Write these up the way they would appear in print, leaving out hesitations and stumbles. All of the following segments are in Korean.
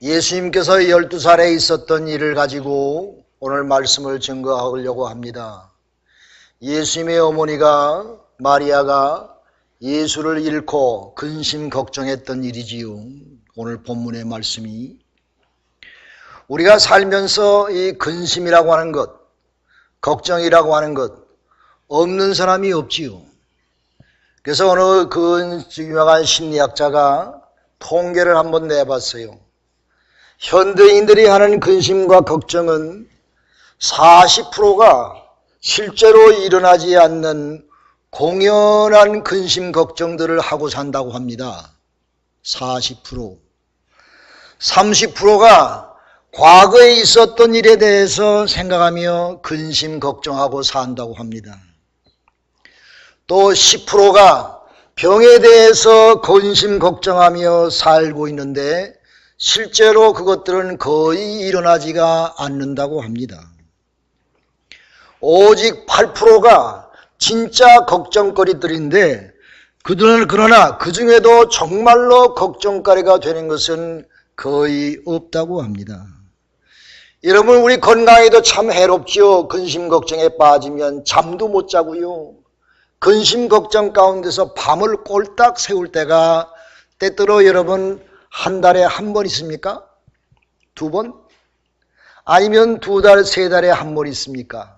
예수님께서 12살에 있었던 일을 가지고 오늘 말씀을 증거하려고 합니다. 예수님의 어머니가 마리아가 예수를 잃고 근심 걱정했던 일이지요. 오늘 본문의 말씀이 우리가 살면서 이 근심이라고 하는 것, 걱정이라고 하는 것 없는 사람이 없지요. 그래서 어느 그 유명한 심리학자가 통계를 한번 내봤어요. 현대인들이 하는 근심과 걱정은 40%가 실제로 일어나지 않는 공연한 근심 걱정들을 하고 산다고 합니다. 40%. 30%가 과거에 있었던 일에 대해서 생각하며 근심 걱정하고 산다고 합니다. 또 10%가 병에 대해서 근심 걱정하며 살고 있는데 실제로 그것들은 거의 일어나지가 않는다고 합니다. 오직 8%가 진짜 걱정거리들인데 그들은 그러나 그 중에도 정말로 걱정거리가 되는 것은 거의 없다고 합니다. 여러분, 우리 건강에도 참 해롭지요. 근심 걱정에 빠지면 잠도 못 자고요. 근심 걱정 가운데서 밤을 꼴딱 새울 때가 때때로 여러분 한 달에 한 번 있습니까? 두 번? 아니면 두 달, 세 달에 한 번 있습니까?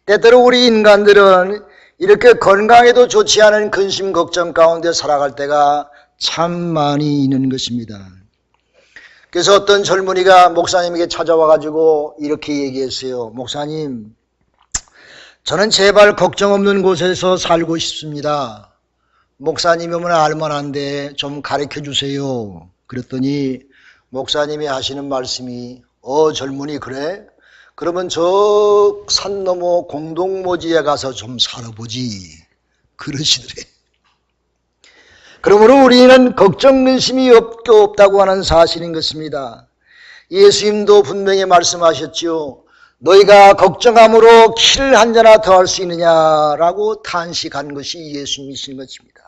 때때로 우리 인간들은 이렇게 건강에도 좋지 않은 근심 걱정 가운데 살아갈 때가 참 많이 있는 것입니다. 그래서 어떤 젊은이가 목사님에게 찾아와가지고 이렇게 얘기했어요. 목사님, 저는 제발 걱정 없는 곳에서 살고 싶습니다. 목사님이면 알만한데 좀 가르쳐 주세요. 그랬더니 목사님이 하시는 말씀이 젊은이 그래? 그러면 저 산 너머 공동모지에 가서 좀 살아보지. 그러시더래. 그러므로 우리는 걱정 근심이 없다고 하는 사실인 것입니다. 예수님도 분명히 말씀하셨죠. 너희가 걱정함으로 키를 한 잔이나 더 할 수 있느냐라고 탄식한 것이 예수님이신 것입니다.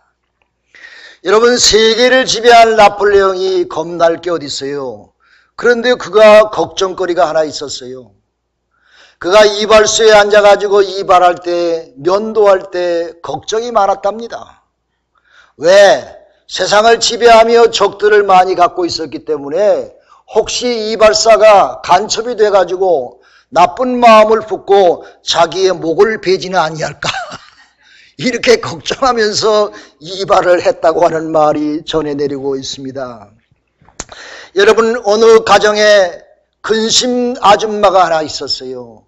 여러분, 세계를 지배할 나폴레옹이 겁날 게 어디 있어요. 그런데 그가 걱정거리가 하나 있었어요. 그가 이발소에 앉아가지고 이발할 때, 면도할 때 걱정이 많았답니다. 왜? 세상을 지배하며 적들을 많이 갖고 있었기 때문에 혹시 이발사가 간첩이 돼가지고 나쁜 마음을 품고 자기의 목을 베지는 아니할까 이렇게 걱정하면서 이발을 했다고 하는 말이 전해 내리고 있습니다. 여러분, 어느 가정에 근심 아줌마가 하나 있었어요.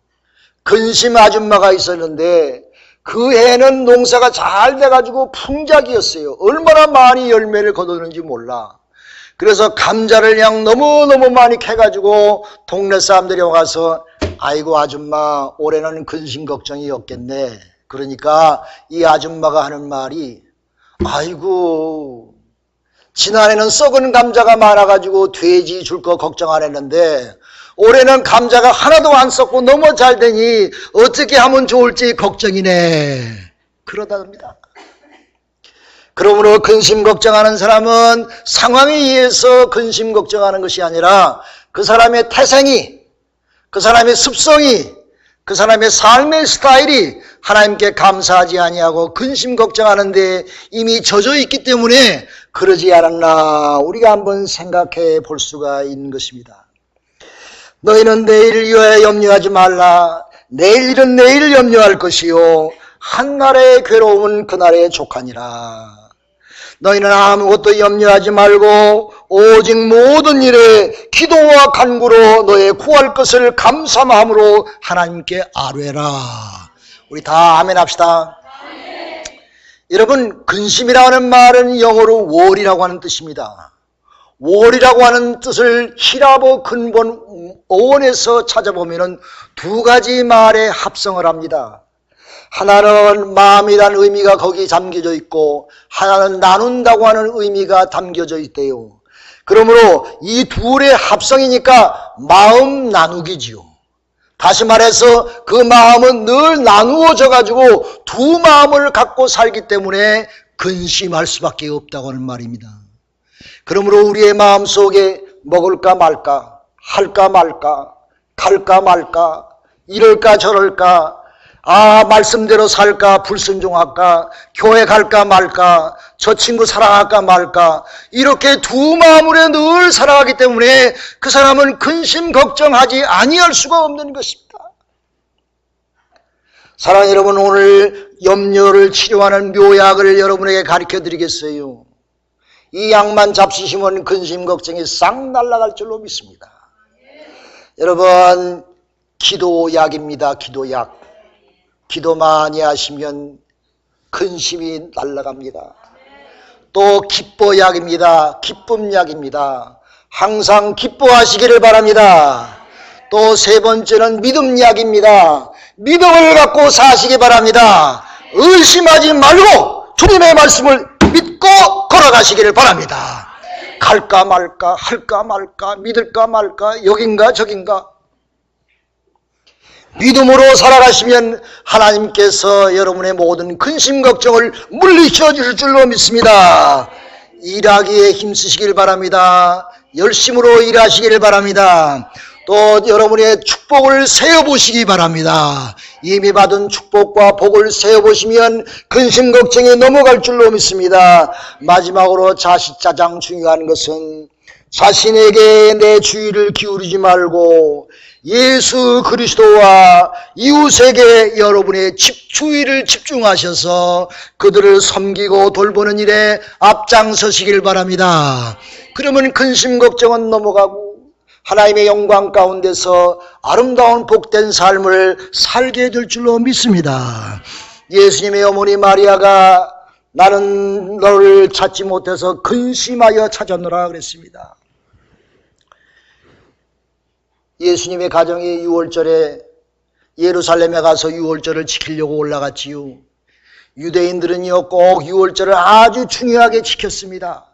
근심 아줌마가 있었는데 그 해는 농사가 잘 돼가지고 풍작이었어요. 얼마나 많이 열매를 거두는지 몰라. 그래서 감자를 그냥 너무너무 많이 캐가지고 동네 사람들이 와서 아이고 아줌마 올해는 근심 걱정이 없겠네. 그러니까 이 아줌마가 하는 말이 아이고 지난해는 썩은 감자가 많아가지고 돼지 줄 거 걱정 안 했는데 올해는 감자가 하나도 안 썩고 너무 잘 되니 어떻게 하면 좋을지 걱정이네. 그러답니다. 그러므로 근심 걱정하는 사람은 상황에 의해서 근심 걱정하는 것이 아니라 그 사람의 태생이, 그 사람의 습성이, 그 사람의 삶의 스타일이 하나님께 감사하지 아니하고 근심 걱정하는데 이미 젖어 있기 때문에 그러지 않았나 우리가 한번 생각해 볼 수가 있는 것입니다. 너희는 내일을 위하여 염려하지 말라. 내일 일은 내일 염려할 것이요 한날의 괴로움은 그날의 족하니라. 너희는 아무것도 염려하지 말고 오직 모든 일에 기도와 간구로 너의 구할 것을 감사함으로 하나님께 아뢰라. 우리 다 아멘 합시다. 아멘. 여러분, 근심이라고 하는 말은 영어로 worry라고 하는 뜻입니다. worry라고 하는 뜻을 히라보 근본 어원에서 찾아보면 두 가지 말의 합성을 합니다. 하나는 마음이라는 의미가 거기 담겨져 있고 하나는 나눈다고 하는 의미가 담겨져 있대요. 그러므로 이 둘의 합성이니까 마음 나누기지요. 다시 말해서 그 마음은 늘 나누어져 가지고 두 마음을 갖고 살기 때문에 근심할 수밖에 없다고 하는 말입니다. 그러므로 우리의 마음속에 먹을까 말까, 할까 말까, 갈까 말까, 이럴까 저럴까, 말씀대로 살까 불순종할까, 교회 갈까 말까, 저 친구 사랑할까 말까, 이렇게 두 마음으로 늘 살아가기 때문에 그 사람은 근심 걱정하지 아니할 수가 없는 것입니다. 사랑하는 여러분, 오늘 염려를 치료하는 묘약을 여러분에게 가르쳐 드리겠어요. 이 약만 잡수시면 근심 걱정이 싹 날아갈 줄로 믿습니다. 여러분, 기도약입니다. 기도약. 기도 많이 하시면 근심이 날아갑니다. 또 기뻐약입니다. 기쁨약입니다. 항상 기뻐하시기를 바랍니다. 또 세 번째는 믿음약입니다. 믿음을 갖고 사시기 바랍니다. 의심하지 말고 주님의 말씀을 믿고 걸어가시기를 바랍니다. 갈까 말까, 할까 말까, 믿을까 말까, 여긴가 저긴가. 믿음으로 살아가시면 하나님께서 여러분의 모든 근심 걱정을 물리쳐 주실 줄로 믿습니다. 일하기에 힘쓰시길 바랍니다. 열심으로 일하시기를 바랍니다. 또 여러분의 축복을 세어보시기 바랍니다. 이미 받은 축복과 복을 세어보시면 근심 걱정이 넘어갈 줄로 믿습니다. 마지막으로 가장 중요한 것은 자신에게 내 주의를 기울이지 말고 예수 그리스도와 이웃에게 여러분의 주의를 집중하셔서 그들을 섬기고 돌보는 일에 앞장서시길 바랍니다. 그러면 근심 걱정은 넘어가고 하나님의 영광 가운데서 아름다운 복된 삶을 살게 될 줄로 믿습니다. 예수님의 어머니 마리아가 나는 너를 찾지 못해서 근심하여 찾았노라 그랬습니다. 예수님의 가정이 유월절에 예루살렘에 가서 유월절을 지키려고 올라갔지요. 유대인들은요 꼭 유월절을 아주 중요하게 지켰습니다.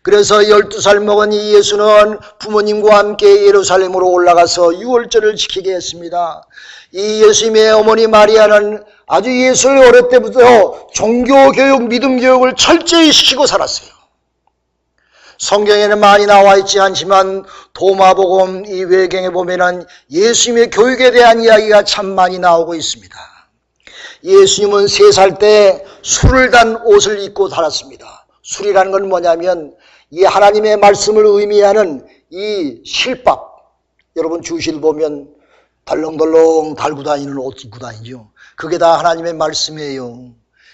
그래서 12살 먹은 이 예수는 부모님과 함께 예루살렘으로 올라가서 유월절을 지키게 했습니다. 이 예수님의 어머니 마리아는 아주 예수를 어릴 때부터 종교교육, 믿음교육을 철저히 시키고 살았어요. 성경에는 많이 나와 있지 않지만 도마복음 이 외경에 보면은 예수님의 교육에 대한 이야기가 참 많이 나오고 있습니다. 예수님은 3살 때 술을 단 옷을 입고 살았습니다. 술이라는 건 뭐냐면 이 하나님의 말씀을 의미하는 이 실밥, 여러분 주실 보면 덜렁덜렁 달고 다니는 옷 입고 다니죠. 그게 다 하나님의 말씀이에요.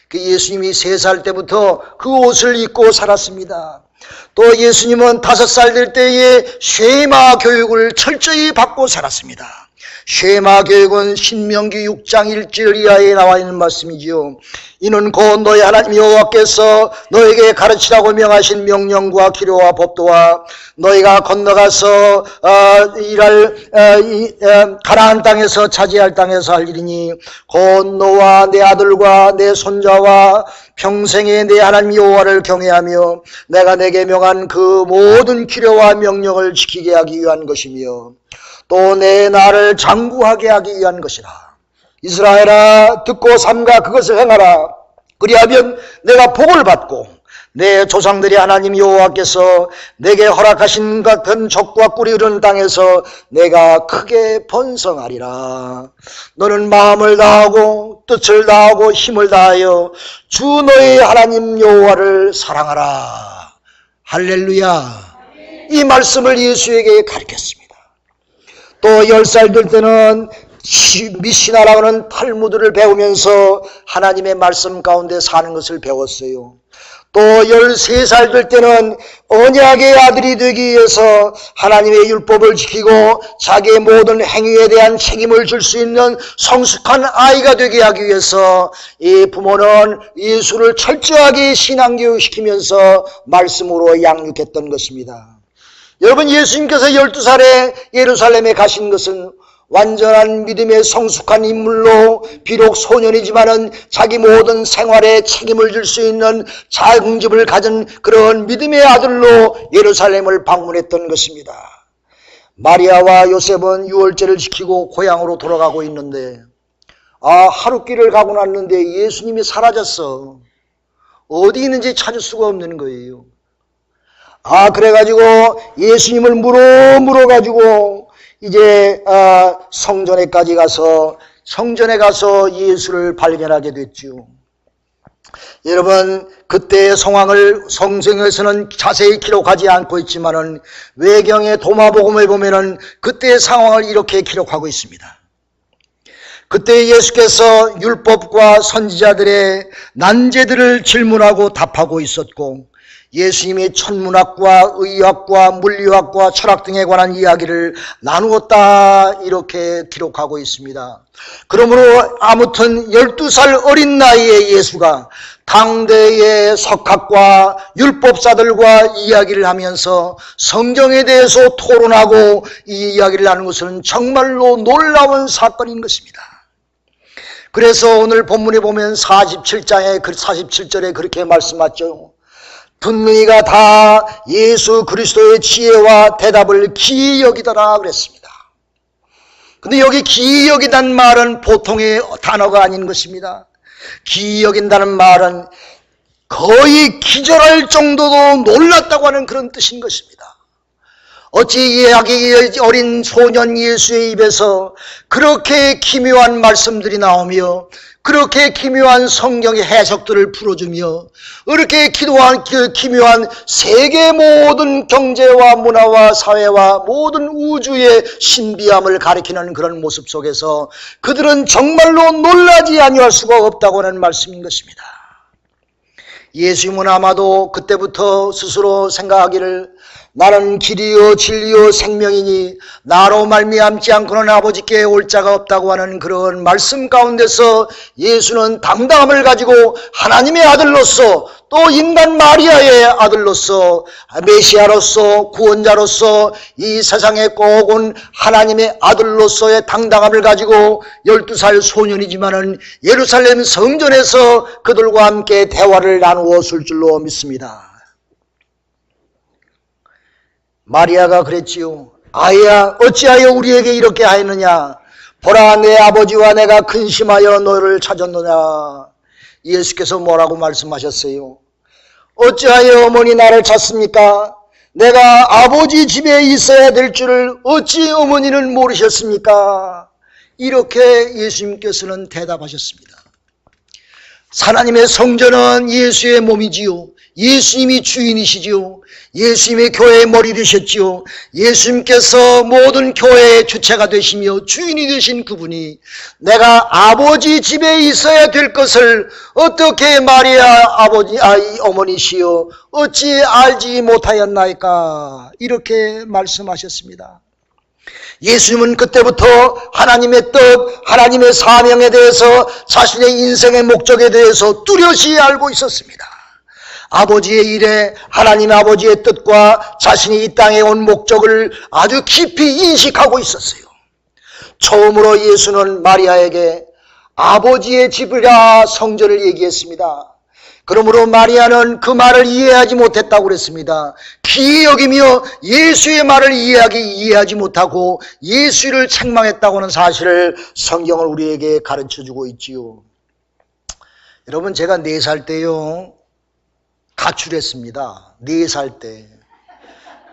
그 예수님이 3살 때부터 그 옷을 입고 살았습니다. 또 예수님은 5살 될 때에 쉐마 교육을 철저히 받고 살았습니다. 쉐마 교육은 신명기 6장 1절 이하에 나와 있는 말씀이지요. 이는 곧 너희 하나님 여호와께서 너에게 가르치라고 명하신 명령과 기료와 법도와 너희가 건너가서 가나안 땅에서 차지할 땅에서 할 일이니 곧 너와 내 아들과 내 손자와 평생에 내 하나님 여호와를 경외하며 내가 내게 명한 그 모든 기료와 명령을 지키게 하기 위한 것이며 또 내 나를 장구하게 하기 위한 것이라. 이스라엘아 듣고 삼가 그것을 행하라. 그리하면 내가 복을 받고 내 조상들이 하나님 여호와께서 내게 허락하신 같은 적과 꿀이 흐르는 땅에서 내가 크게 번성하리라. 너는 마음을 다하고 뜻을 다하고 힘을 다하여 주 너의 하나님 여호와를 사랑하라. 할렐루야. 이 말씀을 예수에게 가르쳤습니다. 또 10살 될 때는 미시나라고 하는 탈무드를 배우면서 하나님의 말씀 가운데 사는 것을 배웠어요. 또 13살 될 때는 언약의 아들이 되기 위해서 하나님의 율법을 지키고 자기의 모든 행위에 대한 책임을 질 수 있는 성숙한 아이가 되게 하기 위해서 이 부모는 예수를 철저하게 신앙교육시키면서 말씀으로 양육했던 것입니다. 여러분, 예수님께서 12살에 예루살렘에 가신 것은 완전한 믿음의 성숙한 인물로 비록 소년이지만은 자기 모든 생활에 책임을 질 수 있는 자긍심을 가진 그런 믿음의 아들로 예루살렘을 방문했던 것입니다. 마리아와 요셉은 유월절을 지키고 고향으로 돌아가고 있는데 하루길을 가고 났는데 예수님이 사라졌어. 어디 있는지 찾을 수가 없는 거예요. 그래가지고 예수님을 물어가지고 이제 성전에 가서 예수를 발견하게 됐죠. 여러분, 그때의 상황을 성경에서는 자세히 기록하지 않고 있지만은 외경의 도마복음에 보면은 그때의 상황을 이렇게 기록하고 있습니다. 그때 예수께서 율법과 선지자들의 난제들을 질문하고 답하고 있었고, 예수님이 천문학과 의학과 물리학과 철학 등에 관한 이야기를 나누었다, 이렇게 기록하고 있습니다. 그러므로 아무튼 12살 어린 나이에 예수가 당대의 석학과 율법사들과 이야기를 하면서 성경에 대해서 토론하고 이 이야기를 하는 것은 정말로 놀라운 사건인 것입니다. 그래서 오늘 본문에 보면 47절에 그렇게 말씀하죠. 분명히가 다 예수 그리스도의 지혜와 대답을 기이 여기더라 그랬습니다. 근데 여기 기이 여기다는 말은 보통의 단어가 아닌 것입니다. 기이 여긴다는 말은 거의 기절할 정도로 놀랐다고 하는 그런 뜻인 것입니다. 어찌 이야기 어린 소년 예수의 입에서 그렇게 기묘한 말씀들이 나오며 그렇게 기묘한 성경의 해석들을 풀어주며 이렇게 기묘한 세계 모든 경제와 문화와 사회와 모든 우주의 신비함을 가리키는 그런 모습 속에서 그들은 정말로 놀라지 아니할 수가 없다고 하는 말씀인 것입니다. 예수님은 아마도 그때부터 스스로 생각하기를 나는 길이요 진리요 생명이니 나로 말미암지 않고는 아버지께 올 자가 없다고 하는 그런 말씀 가운데서 예수는 당당함을 가지고 하나님의 아들로서 또 인간 마리아의 아들로서 메시아로서 구원자로서 이 세상에 꼭 온 하나님의 아들로서의 당당함을 가지고 12살 소년이지만은 예루살렘 성전에서 그들과 함께 대화를 나누었을 줄로 믿습니다. 마리아가 그랬지요. 아이야, 어찌하여 우리에게 이렇게 하였느냐? 보라, 내 아버지와 내가 근심하여 너를 찾았느냐? 예수께서 뭐라고 말씀하셨어요? 어찌하여 어머니 나를 찾습니까? 내가 아버지 집에 있어야 될 줄을 어찌 어머니는 모르셨습니까? 이렇게 예수님께서는 대답하셨습니다. 하나님의 성전은 예수의 몸이지요. 예수님이 주인이시지요. 예수님의 교회의 머리 되셨지요. 예수님께서 모든 교회의 주체가 되시며 주인이 되신 그분이 내가 아버지 집에 있어야 될 것을 어떻게 마리아 어머니시여 어찌 알지 못하였나이까? 이렇게 말씀하셨습니다. 예수님은 그때부터 하나님의 뜻, 하나님의 사명에 대해서 자신의 인생의 목적에 대해서 뚜렷이 알고 있었습니다. 아버지의 일에 하나님 아버지의 뜻과 자신이 이 땅에 온 목적을 아주 깊이 인식하고 있었어요. 처음으로 예수는 마리아에게 아버지의 집이라 성전을 얘기했습니다. 그러므로 마리아는 그 말을 이해하지 못했다고 그랬습니다. 귀히 여기며 예수의 말을 이해하지 못하고 예수를 책망했다고 하는 사실을 성경을 우리에게 가르쳐주고 있지요. 여러분, 제가 4살 때요 가출했습니다. 4살 때.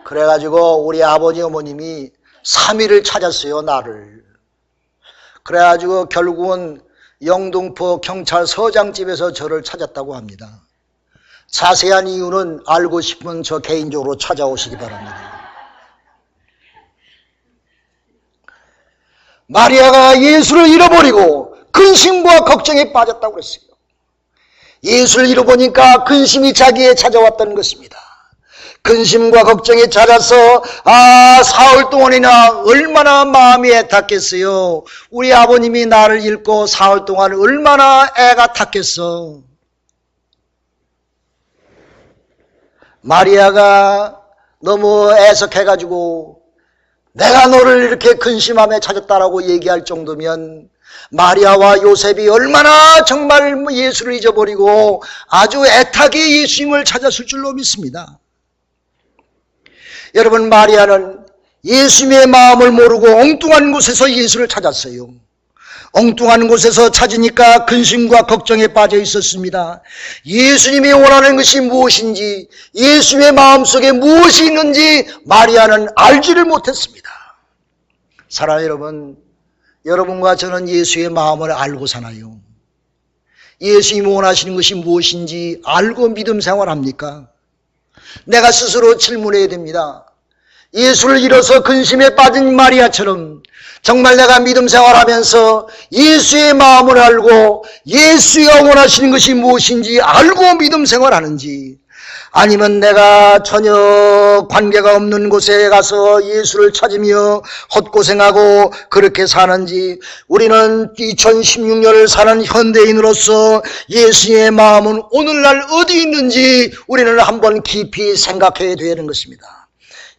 그래가지고 우리 아버지 어머님이 3일을 찾았어요, 나를. 그래가지고 결국은 영등포 경찰서장집에서 저를 찾았다고 합니다. 자세한 이유는 알고 싶으면 저 개인적으로 찾아오시기 바랍니다. 마리아가 예수를 잃어버리고 근심과 걱정에 빠졌다고 그랬어요. 예수를 잃어보니까 근심이 자기에 찾아왔다는 것입니다. 근심과 걱정이 찾아서 사흘 동안이나 얼마나 마음이 애탔겠어요. 우리 아버님이 나를 잃고 사흘 동안 얼마나 애가 탔겠어. 마리아가 너무 애석해가지고 내가 너를 이렇게 근심함에 찾았다라고 얘기할 정도면 마리아와 요셉이 얼마나 정말 예수를 잊어버리고 아주 애타게 예수님을 찾았을 줄로 믿습니다. 여러분, 마리아는 예수님의 마음을 모르고 엉뚱한 곳에서 예수를 찾았어요. 엉뚱한 곳에서 찾으니까 근심과 걱정에 빠져 있었습니다. 예수님이 원하는 것이 무엇인지, 예수님의 마음속에 무엇이 있는지 마리아는 알지를 못했습니다. 사랑하는 여러분, 여러분과 저는 예수의 마음을 알고 사나요? 예수님이 원하시는 것이 무엇인지 알고 믿음 생활합니까? 내가 스스로 질문해야 됩니다. 예수를 잃어서 근심에 빠진 마리아처럼 정말 내가 믿음 생활하면서 예수의 마음을 알고 예수가 원하시는 것이 무엇인지 알고 믿음 생활하는지, 아니면 내가 전혀 관계가 없는 곳에 가서 예수를 찾으며 헛고생하고 그렇게 사는지, 우리는 2016년을 사는 현대인으로서 예수의 마음은 오늘날 어디 있는지 우리는 한번 깊이 생각해야 되는 것입니다.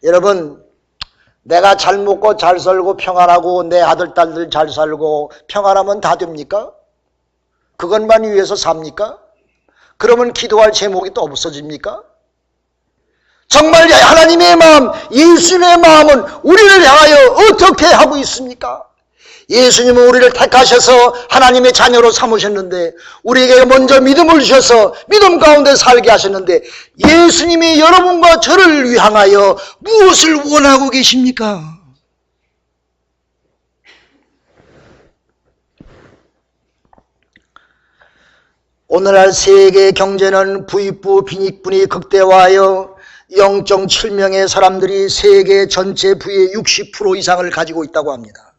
여러분, 내가 잘 먹고 잘 살고 평안하고 내 아들 딸들 잘 살고 평안하면 다 됩니까? 그것만 위해서 삽니까? 그러면 기도할 제목이 또 없어집니까? 정말 하나님의 마음, 예수님의 마음은 우리를 향하여 어떻게 하고 있습니까? 예수님은 우리를 택하셔서 하나님의 자녀로 삼으셨는데, 우리에게 먼저 믿음을 주셔서 믿음 가운데 살게 하셨는데, 예수님이 여러분과 저를 향하여 무엇을 원하고 계십니까? 오늘날 세계 경제는 부익부 빈익분이 극대화하여 0.7명의 사람들이 세계 전체 부의 60% 이상을 가지고 있다고 합니다.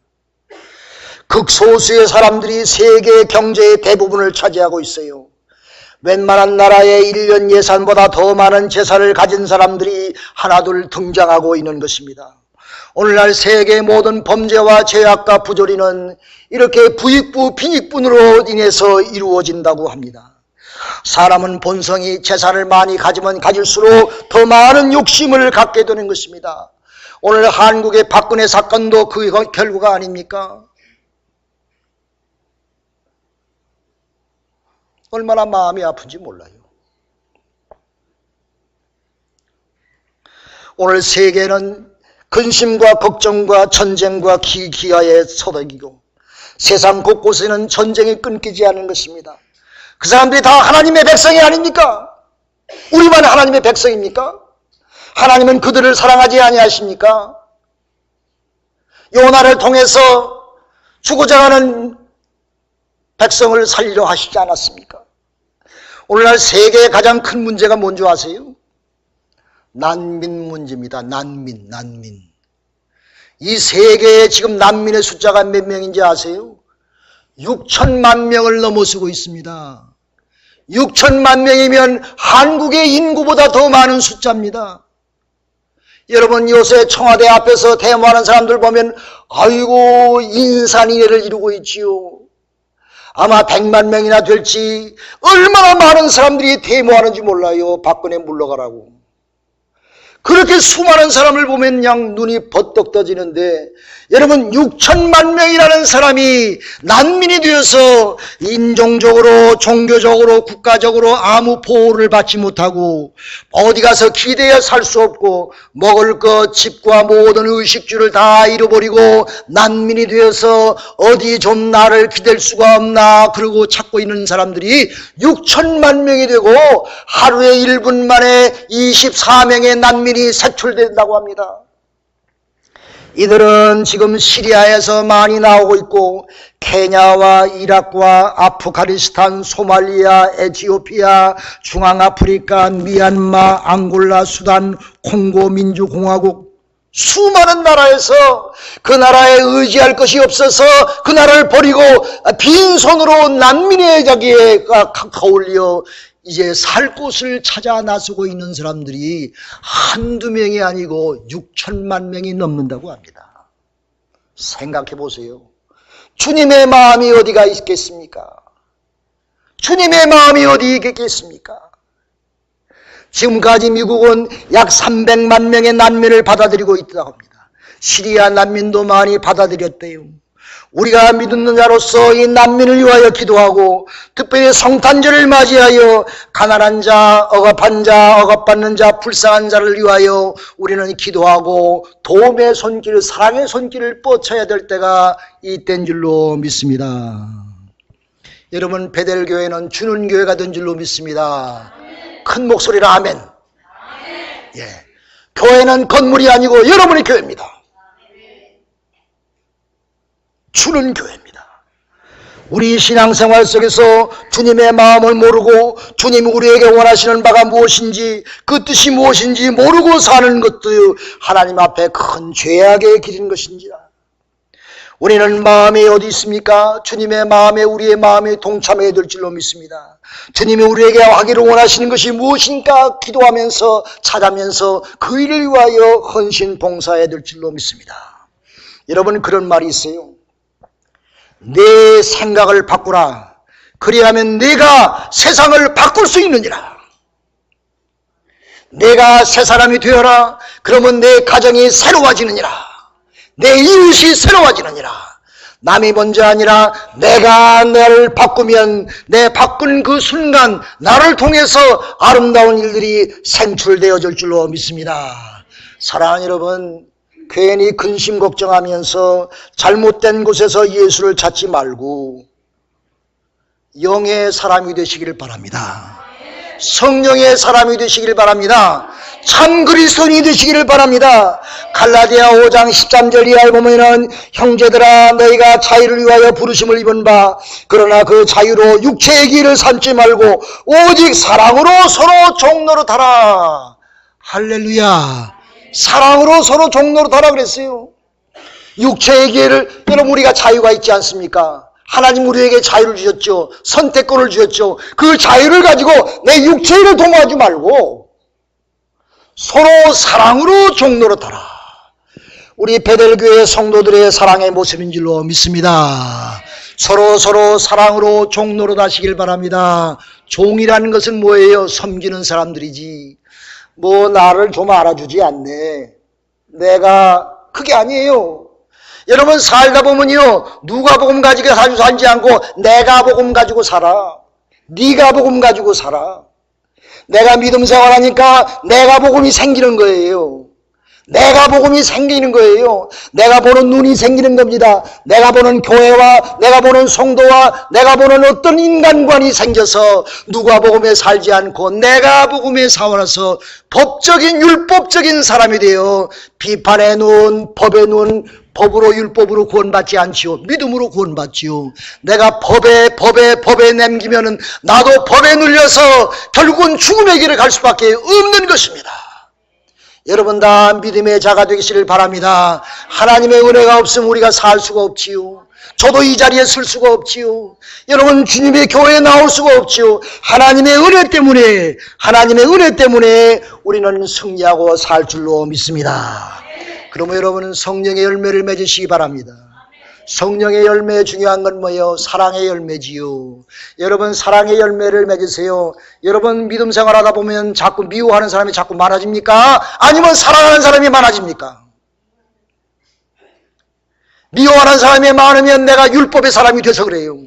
극소수의 사람들이 세계 경제의 대부분을 차지하고 있어요. 웬만한 나라의 1년 예산보다 더 많은 재산을 가진 사람들이 하나둘 등장하고 있는 것입니다. 오늘날 세계 모든 범죄와 죄악과 부조리는 이렇게 부익부 빈익분으로 인해서 이루어진다고 합니다. 사람은 본성이 재산을 많이 가지면 가질수록 더 많은 욕심을 갖게 되는 것입니다. 오늘 한국의 박근혜 사건도 그 결과가 아닙니까? 얼마나 마음이 아픈지 몰라요. 오늘 세계는 근심과 걱정과 전쟁과 기아에 서덕이고 세상 곳곳에는 전쟁이 끊기지 않은 것입니다. 그 사람들이 다 하나님의 백성이 아닙니까? 우리만 하나님의 백성입니까? 하나님은 그들을 사랑하지 아니하십니까? 요나를 통해서 죽고자 하는 백성을 살리려 하시지 않았습니까? 오늘날 세계의 가장 큰 문제가 뭔지 아세요? 난민 문제입니다. 난민. 이 세계에 지금 난민의 숫자가 몇 명인지 아세요? 6천만 명을 넘어서고 있습니다. 6천만 명이면 한국의 인구보다 더 많은 숫자입니다. 여러분, 요새 청와대 앞에서 데모하는 사람들 보면 아이고 인산인해를 이루고 있지요. 아마 100만 명이나 될지, 얼마나 많은 사람들이 데모하는지 몰라요. 박근혜 물러가라고. 그렇게 수많은 사람을 보면 그냥 눈이 버떡 떠지는데, 여러분 6천만 명이라는 사람이 난민이 되어서 인종적으로 종교적으로 국가적으로 아무 보호를 받지 못하고 어디 가서 기대어 살 수 없고 먹을 것 집과 모든 의식주를 다 잃어버리고 난민이 되어서 어디 좀 나를 기댈 수가 없나 그러고 찾고 있는 사람들이 6천만 명이 되고 하루에 1분 만에 24명의 난민이 색출된다고 합니다. 이들은 지금 시리아에서 많이 나오고 있고 케냐와 이라크와 아프가니스탄, 소말리아, 에티오피아, 중앙아프리카, 미얀마, 앙골라, 수단, 콩고 민주공화국 수많은 나라에서 그 나라에 의지할 것이 없어서 그 나라를 버리고 빈손으로 난민의 자기에 가울려 이제 살 곳을 찾아 나서고 있는 사람들이 한두 명이 아니고 6천만 명이 넘는다고 합니다. 생각해 보세요. 주님의 마음이 어디가 있겠습니까? 주님의 마음이 어디 있겠습니까? 지금까지 미국은 약 300만 명의 난민을 받아들이고 있다고 합니다. 시리아 난민도 많이 받아들였대요. 우리가 믿는 자로서 이 난민을 위하여 기도하고 특별히 성탄절을 맞이하여 가난한 자, 억압한 자, 억압받는 자, 불쌍한 자를 위하여 우리는 기도하고 도움의 손길, 사랑의 손길을 뻗쳐야 될 때가 이때인 줄로 믿습니다. 여러분, 베델교회는 주는 교회가 된 줄로 믿습니다. 큰 목소리로 아멘. 예. 교회는 건물이 아니고 여러분의 교회입니다. 주는 교회입니다. 우리 신앙생활 속에서 주님의 마음을 모르고 주님이 우리에게 원하시는 바가 무엇인지 그 뜻이 무엇인지 모르고 사는 것도 하나님 앞에 큰 죄악의 길인 것인지라. 우리는 마음이 어디 있습니까? 주님의 마음에 우리의 마음이 동참해야 될 줄로 믿습니다. 주님이 우리에게 하기를 원하시는 것이 무엇인가 기도하면서 찾으면서 그 일을 위하여 헌신 봉사해야 될 줄로 믿습니다. 여러분, 그런 말이 있어요. 내 생각을 바꾸라. 그리하면 내가 세상을 바꿀 수 있느니라. 내가 새 사람이 되어라. 그러면 내 가정이 새로워지느니라. 내 이웃이 새로워지느니라. 남이 먼저 아니라 내가 나를 바꾸면 내 바꾼 그 순간 나를 통해서 아름다운 일들이 생출되어질 줄로 믿습니다. 사랑하는 여러분, 괜히 근심 걱정하면서 잘못된 곳에서 예수를 찾지 말고 영의 사람이 되시기를 바랍니다. 성령의 사람이 되시기를 바랍니다. 참 그리스도인이 되시기를 바랍니다. 갈라디아 5장 13절 이하에 보면은 형제들아 너희가 자유를 위하여 부르심을 입은 바 그러나 그 자유로 육체의 길을 삼지 말고 오직 사랑으로 서로 종노릇하라. 할렐루야. 사랑으로 서로 종노릇하라 그랬어요. 육체의 길을, 여러분, 우리가 자유가 있지 않습니까? 하나님 우리에게 자유를 주셨죠. 선택권을 주셨죠. 그 자유를 가지고 내 육체를 동요하지 말고 서로 사랑으로 종노릇하라. 우리 베델교회 성도들의 사랑의 모습인 줄로 믿습니다. 서로 사랑으로 종노릇하시길 바랍니다. 종이라는 것은 뭐예요? 섬기는 사람들이지. 뭐 나를 좀 알아주지 않네. 내가 그게 아니에요. 여러분, 살다 보면요, 누가 복음 가지고 살지 않고 내가 복음 가지고 살아. 네가 복음 가지고 살아. 내가 믿음 생활하니까 내가 복음이 생기는 거예요. 내가 복음이 생기는 거예요. 내가 보는 눈이 생기는 겁니다. 내가 보는 교회와 내가 보는 성도와 내가 보는 어떤 인간관이 생겨서 누가 복음에 살지 않고 내가 복음에 살아서 법적인 율법적인 사람이 되어 비판의 눈, 법의 눈, 법으로 율법으로 구원받지 않지요. 믿음으로 구원받지요. 내가 법에 남기면은 나도 법에 눌려서 결국은 죽음의 길을 갈 수밖에 없는 것입니다. 여러분 다 믿음의 자가 되시길 바랍니다. 하나님의 은혜가 없으면 우리가 살 수가 없지요. 저도 이 자리에 설 수가 없지요. 여러분, 주님의 교회에 나올 수가 없지요. 하나님의 은혜 때문에 우리는 승리하고 살 줄로 믿습니다. 그러면 여러분은 성령의 열매를 맺으시기 바랍니다. 성령의 열매의 중요한 건 뭐예요? 사랑의 열매지요. 여러분, 사랑의 열매를 맺으세요. 여러분, 믿음 생활하다 보면 자꾸 미워하는 사람이 자꾸 많아집니까? 아니면 사랑하는 사람이 많아집니까? 미워하는 사람이 많으면 내가 율법의 사람이 돼서 그래요.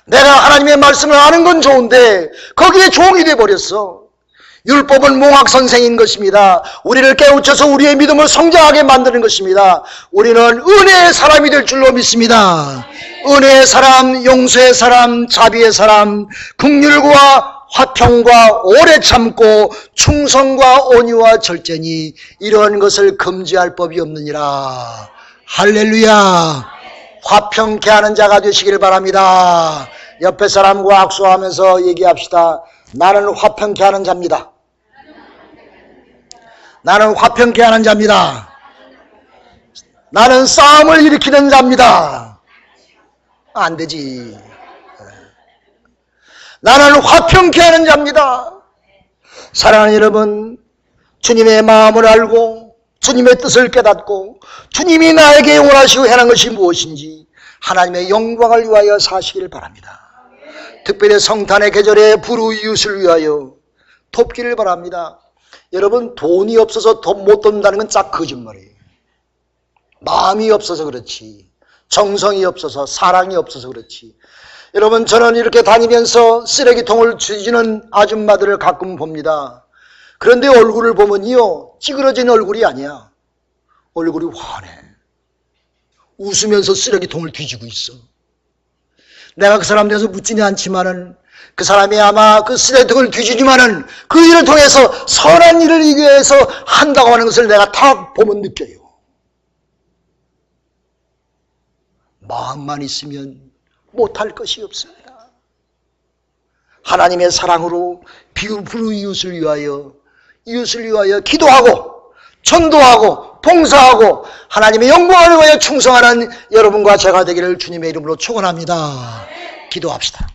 내가 하나님의 말씀을 아는 건 좋은데 거기에 종이 돼버렸어. 율법은 몽학선생인 것입니다. 우리를 깨우쳐서 우리의 믿음을 성장하게 만드는 것입니다. 우리는 은혜의 사람이 될 줄로 믿습니다. 은혜의 사람, 용서의 사람, 자비의 사람, 긍휼과 화평과 오래 참고 충성과 온유와 절제니 이러한 것을 금지할 법이 없느니라. 할렐루야. 화평케 하는 자가 되시길 바랍니다. 옆에 사람과 악수하면서 얘기합시다. 나는 화평케 하는 자입니다. 나는 화평케 하는 자입니다. 나는 싸움을 일으키는 자입니다. 안 되지. 나는 화평케 하는 자입니다. 사랑하는 여러분, 주님의 마음을 알고 주님의 뜻을 깨닫고 주님이 나에게 원하시고 행한 것이 무엇인지 하나님의 영광을 위하여 사시길 바랍니다. 특별히 성탄의 계절에 불우이웃을 위하여 돕기를 바랍니다. 여러분, 돈이 없어서 돈 못 돕는다는 건 짝 거짓말이에요. 마음이 없어서 그렇지. 정성이 없어서, 사랑이 없어서 그렇지. 여러분, 저는 이렇게 다니면서 쓰레기통을 뒤지는 아줌마들을 가끔 봅니다. 그런데 얼굴을 보면요, 찌그러진 얼굴이 아니야. 얼굴이 환해. 웃으면서 쓰레기통을 뒤지고 있어. 내가 그 사람 대해서 묻지는 않지만은 그 사람이 아마 그 쓰레기통을 뒤지지만은 그 일을 통해서 선한 일을 이기 위해서 한다고 하는 것을 내가 다 보면 느껴요. 마음만 있으면 못할 것이 없습니다. 하나님의 사랑으로 비우프로 이웃을 위하여 기도하고 전도하고 봉사하고 하나님의 영광을 위하여 충성하는 여러분과 제가 되기를 주님의 이름으로 축원합니다. 기도합시다.